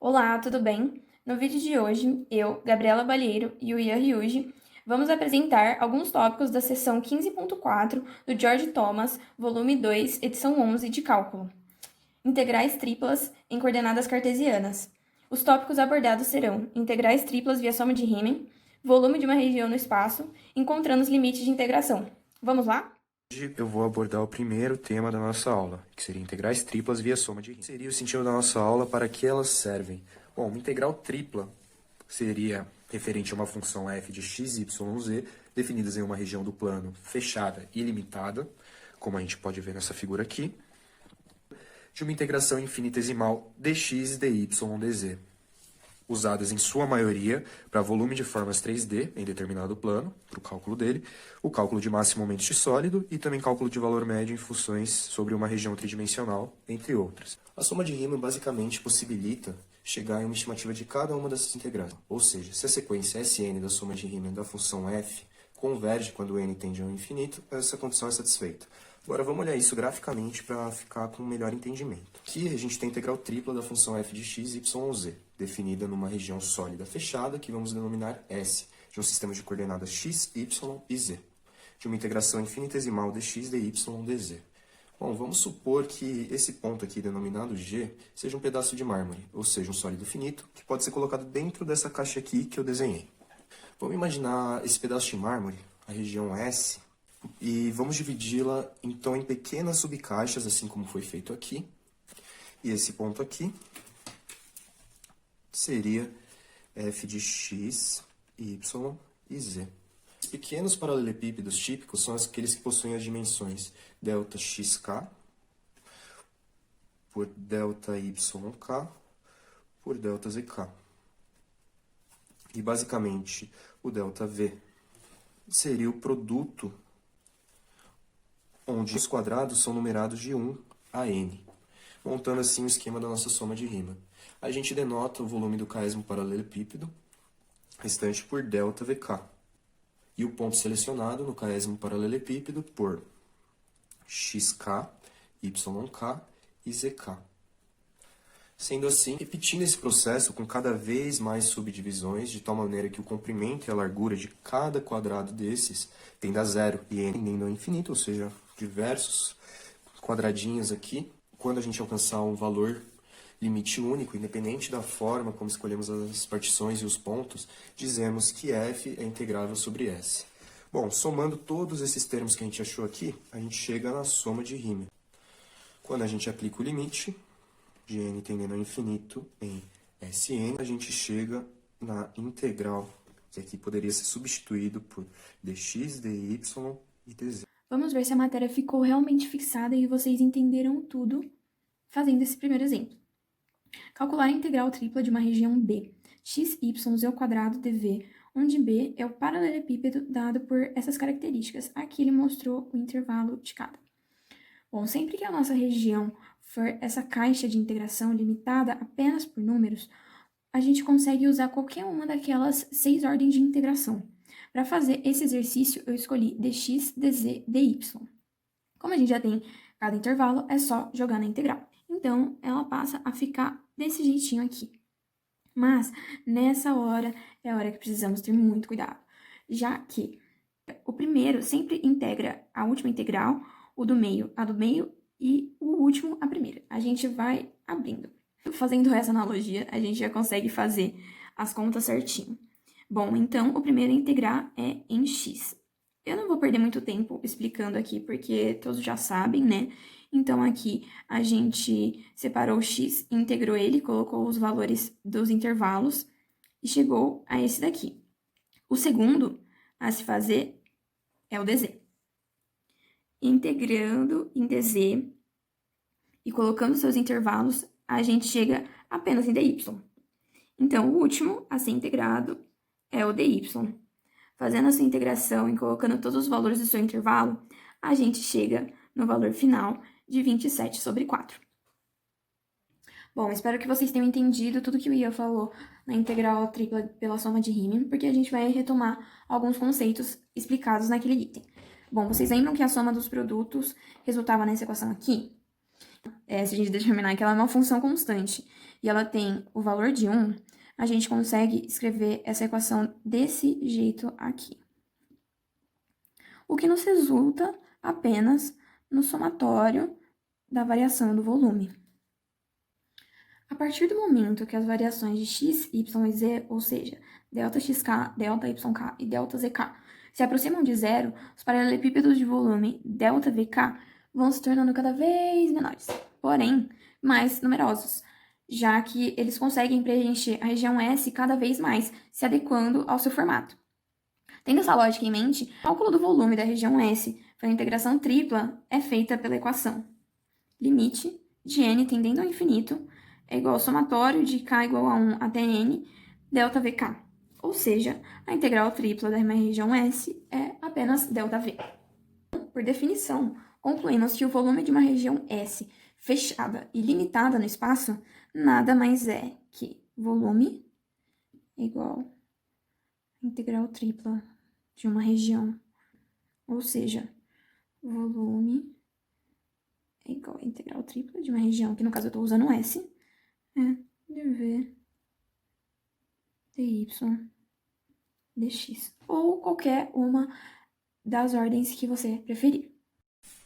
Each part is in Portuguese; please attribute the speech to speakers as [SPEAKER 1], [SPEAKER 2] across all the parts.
[SPEAKER 1] Olá, tudo bem? No vídeo de hoje, eu, Gabriela Balheiro e o Ian Ryuji vamos apresentar alguns tópicos da seção 15.4 do George Thomas, volume 2, edição 11 de cálculo. Integrais triplas em coordenadas cartesianas. Os tópicos abordados serão integrais triplas via soma de Riemann, volume de uma região no espaço, encontrando os limites de integração. Vamos lá?
[SPEAKER 2] Hoje eu vou abordar o primeiro tema da nossa aula, que seria integrais triplas via soma de Riemann. Seria o sentido da nossa aula, para que elas servem? Bom, uma integral tripla seria referente a uma função f de x, y, z, definidas em uma região do plano fechada e limitada, como a gente pode ver nessa figura aqui, de uma integração infinitesimal dx, dy, dz, usadas em sua maioria para volume de formas 3D em determinado plano, para o cálculo dele, o cálculo de massa e momento de sólido e também cálculo de valor médio em funções sobre uma região tridimensional, entre outras. A soma de Riemann basicamente possibilita chegar em uma estimativa de cada uma dessas integrais. Ou seja, se a sequência Sn da soma de Riemann da função f converge quando n tende ao infinito, essa condição é satisfeita. Agora vamos olhar isso graficamente para ficar com um melhor entendimento. Aqui a gente tem a integral tripla da função f de x, y, z, definida numa região sólida fechada que vamos denominar S, de um sistema de coordenadas x, y e z, de uma integração infinitesimal dx, dy, dz. Bom, vamos supor que esse ponto aqui, denominado G, seja um pedaço de mármore, ou seja, um sólido finito, que pode ser colocado dentro dessa caixa aqui que eu desenhei. Vamos imaginar esse pedaço de mármore, a região S, e vamos dividi-la então em pequenas subcaixas, assim como foi feito aqui. E esse ponto aqui seria f de x, y e z. Os pequenos paralelepípedos típicos são aqueles que possuem as dimensões delta xk por delta yk por delta zk. E basicamente o delta v seria o produto onde os quadrados são numerados de 1 a n, montando assim o esquema da nossa soma de Riemann. A gente denota o volume do caesmo paralelepípedo restante por ΔVK, e o ponto selecionado no caesmo paralelepípedo por xk, yk e zk. Sendo assim, repetindo esse processo com cada vez mais subdivisões, de tal maneira que o comprimento e a largura de cada quadrado desses tende a zero e n tendendo ao infinito, ou seja, diversos quadradinhos aqui. Quando a gente alcançar um valor limite único, independente da forma como escolhemos as partições e os pontos, dizemos que f é integrável sobre S. Bom, somando todos esses termos que a gente achou aqui, a gente chega na soma de Riemann. Quando a gente aplica o limite de n tendendo ao infinito em Sn, a gente chega na integral, que aqui poderia ser substituído por dx, dy e dz.
[SPEAKER 1] Vamos ver se a matéria ficou realmente fixada e vocês entenderam tudo fazendo esse primeiro exemplo. Calcular a integral tripla de uma região B, x, y, z ao quadrado dv, onde B é o paralelepípedo dado por essas características. Aqui ele mostrou o intervalo de cada. Bom, sempre que a nossa região for essa caixa de integração limitada apenas por números, a gente consegue usar qualquer uma daquelas 6 ordens de integração. Para fazer esse exercício, eu escolhi dx, dz, dy. Como a gente já tem cada intervalo, é só jogar na integral. Então, ela passa a ficar desse jeitinho aqui. Mas, nessa hora, é a hora que precisamos ter muito cuidado, já que o primeiro sempre integra a última integral, o do meio a do meio e o último a primeira. A gente vai abrindo. Fazendo essa analogia, a gente já consegue fazer as contas certinho. Bom, então, o primeiro a integrar é em x. Eu não vou perder muito tempo explicando aqui, porque todos já sabem, né? Então, aqui a gente separou o x, integrou ele, colocou os valores dos intervalos e chegou a esse daqui. O segundo a se fazer é o dz. Integrando em dz e colocando seus intervalos, a gente chega apenas em dy. Então, o último a ser integrado é o dy. Fazendo essa integração e colocando todos os valores do seu intervalo, a gente chega no valor final de 27 sobre 4. Bom, espero que vocês tenham entendido tudo que o Ian falou na integral tripla pela soma de Riemann, porque a gente vai retomar alguns conceitos explicados naquele item. Bom, vocês lembram que a soma dos produtos resultava nessa equação aqui? Se a gente determinar que ela é uma função constante e ela tem o valor de 1, a gente consegue escrever essa equação desse jeito aqui. O que nos resulta apenas no somatório da variação do volume. A partir do momento que as variações de x, y e z, ou seja, ΔXK, ΔYK e ΔZK, se aproximam de zero, os paralelepípedos de volume ΔVK vão se tornando cada vez menores, porém mais numerosos, já que eles conseguem preencher a região S cada vez mais, se adequando ao seu formato. Tendo essa lógica em mente, o cálculo do volume da região S para a integração tripla é feita pela equação limite de n tendendo ao infinito é igual ao somatório de k igual a 1 até n ΔVK. Ou seja, a integral tripla da região S é apenas ΔV. Por definição, concluímos que o volume de uma região S fechada e limitada no espaço nada mais é que volume igual a integral tripla de uma região. Ou seja, volume é igual a integral tripla de uma região, que no caso eu estou usando S, é dv dy dx. Ou qualquer uma das ordens que você preferir.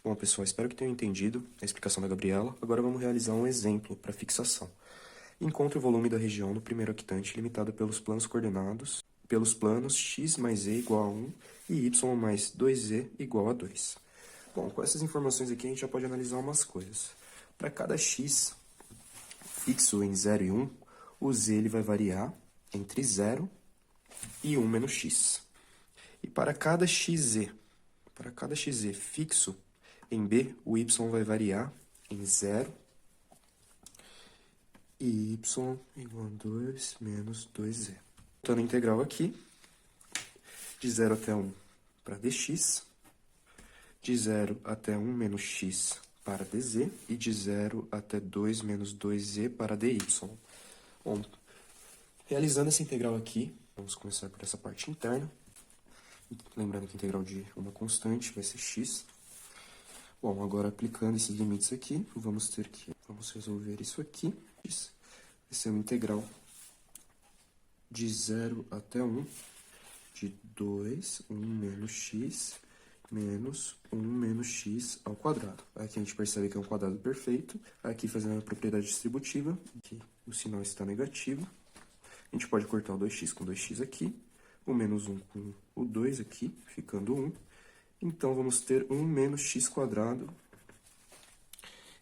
[SPEAKER 2] Bom, pessoal, espero que tenham entendido a explicação da Gabriela. Agora vamos realizar um exemplo para fixação. Encontre o volume da região no primeiro octante limitado pelos planos coordenados, pelos planos x mais z igual a 1 e y mais 2z igual a 2. Bom, com essas informações aqui a gente já pode analisar umas coisas. Para cada x fixo em 0 e 1, o z ele vai variar entre 0 e 1 menos x. E para cada xz fixo em b, o y vai variar em 0 e y igual a 2 menos 2z. Voltando a integral aqui, de 0 até 1 para dx, de 0 até 1 menos x para dz e de 0 até 2 menos 2z para dy. Bom, realizando essa integral aqui, vamos começar por essa parte interna. Lembrando que a integral de uma constante vai ser x. Bom, agora aplicando esses limites aqui, vamos resolver isso aqui. Vai ser uma integral de 0 até 1 de 2, 1 menos x, menos 1 menos x ao quadrado. Aqui a gente percebe que é um quadrado perfeito. Aqui fazendo a propriedade distributiva, aqui o sinal está negativo. A gente pode cortar o 2x com 2x aqui, o menos 1 com o 2 aqui, ficando 1. Então, vamos ter 1 menos x quadrado.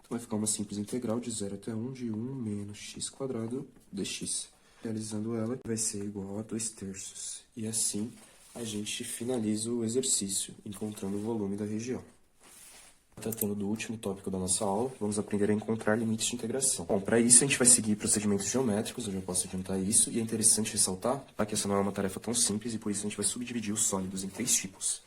[SPEAKER 2] Então, vai ficar uma simples integral de 0 até 1 de 1 menos x quadrado dx. Realizando ela, vai ser igual a 2/3. E assim, a gente finaliza o exercício, encontrando o volume da região. Tratando do último tópico da nossa aula, vamos aprender a encontrar limites de integração. Bom, para isso a gente vai seguir procedimentos geométricos, eu já posso adiantar isso, e é interessante ressaltar que essa não é uma tarefa tão simples, e por isso a gente vai subdividir os sólidos em 3 tipos.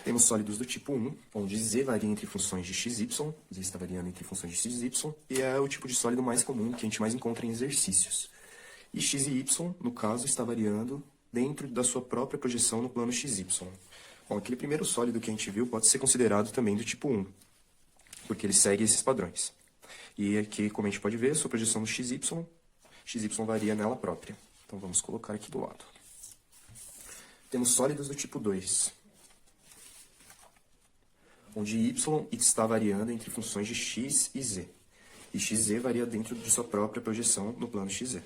[SPEAKER 2] Temos sólidos do tipo 1, onde z varia entre funções de x, y, z está variando entre funções de x e y, e é o tipo de sólido mais comum que a gente mais encontra em exercícios. E x e y, no caso, está variando dentro da sua própria projeção no plano xy. Bom, aquele primeiro sólido que a gente viu pode ser considerado também do tipo 1, porque ele segue esses padrões. E aqui, como a gente pode ver, a sua projeção no xy varia nela própria. Então, vamos colocar aqui do lado. Temos sólidos do tipo 2, onde y está variando entre funções de x e z. E xz varia dentro de sua própria projeção no plano xz.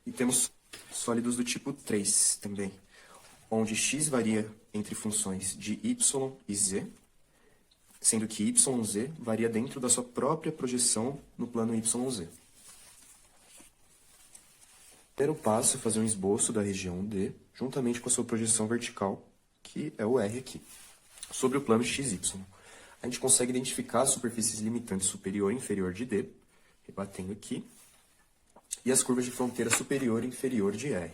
[SPEAKER 2] E temos sólidos do tipo 3 também, onde x varia entre funções de y e z, sendo que yz varia dentro da sua própria projeção no plano yz. O primeiro passo é fazer um esboço da região D, juntamente com a sua projeção vertical, que é o R aqui, sobre o plano XY. A gente consegue identificar as superfícies limitantes superior e inferior de D, rebatendo aqui, e as curvas de fronteira superior e inferior de R,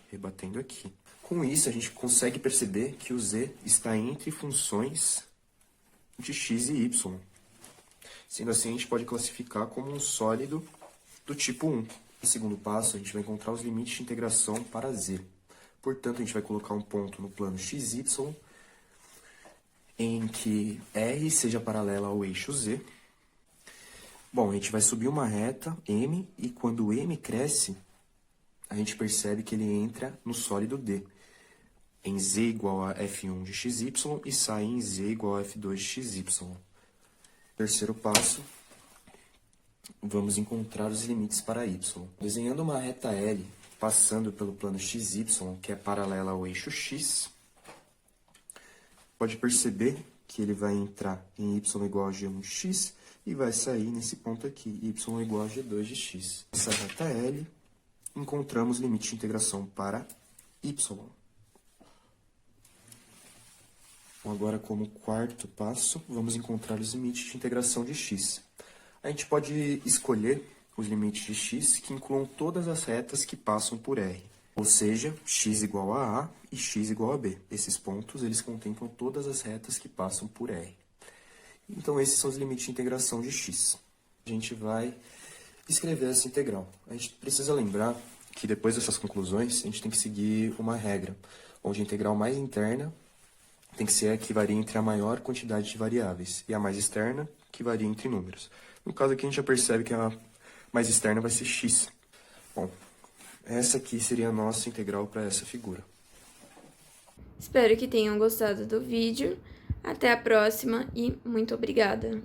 [SPEAKER 2] rebatendo aqui. Com isso, a gente consegue perceber que o Z está entre funções de x e y. Sendo assim, a gente pode classificar como um sólido do tipo 1. No segundo passo, a gente vai encontrar os limites de integração para z. Portanto, a gente vai colocar um ponto no plano xy, em que R seja paralela ao eixo z, Bom, a gente vai subir uma reta, M, e quando o M cresce, a gente percebe que ele entra no sólido D, em Z igual a F1 de XY e sai em Z igual a F2 de XY. Terceiro passo, vamos encontrar os limites para Y. Desenhando uma reta L, passando pelo plano XY, que é paralela ao eixo X, pode perceber que ele vai entrar em y igual a g1 de x e vai sair nesse ponto aqui, y igual a g2 de x. Essa reta L, encontramos o limite de integração para y. Agora, como quarto passo, vamos encontrar os limites de integração de x. A gente pode escolher os limites de x que incluam todas as retas que passam por R. Ou seja, x igual a A e x igual a B. Esses pontos, eles contemplam todas as retas que passam por R. Então, esses são os limites de integração de x. A gente vai escrever essa integral. A gente precisa lembrar que depois dessas conclusões, a gente tem que seguir uma regra, onde a integral mais interna tem que ser a que varia entre a maior quantidade de variáveis e a mais externa, que varia entre números. No caso aqui, a gente já percebe que a mais externa vai ser x. Bom, essa aqui seria a nossa integral para essa figura.
[SPEAKER 1] Espero que tenham gostado do vídeo. Até a próxima e muito obrigada!